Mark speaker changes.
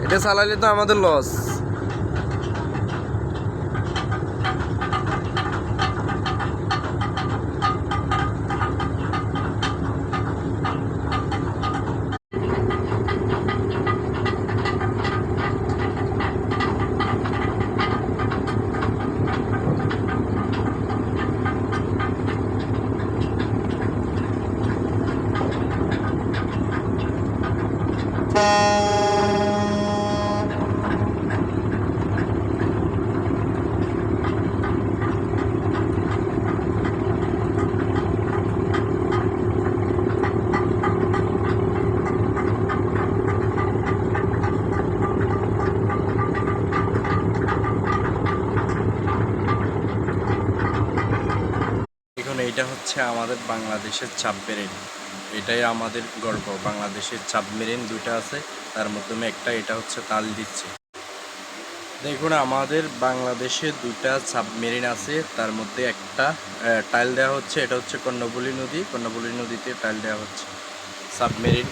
Speaker 1: এটা চালাইলে তো আমাদের লস। এখন এইটা হচ্ছে আমাদের বাংলাদেশের সাবমেরিন। এটাই আমাদের গর্ব। বাংলাদেশের সাবমেরিন দুইটা আছে, তার মাধ্যমে একটা এটা হচ্ছে তাল দিচ্ছে। দেখুন আমাদের বাংলাদেশে দুইটা সাবমেরিন আছে, তার মধ্যে একটা টাইল দেওয়া হচ্ছে। এটা হচ্ছে কর্ণফুলী নদী, কর্ণফুলী নদীতে টাইল দেওয়া হচ্ছে সাবমেরিন।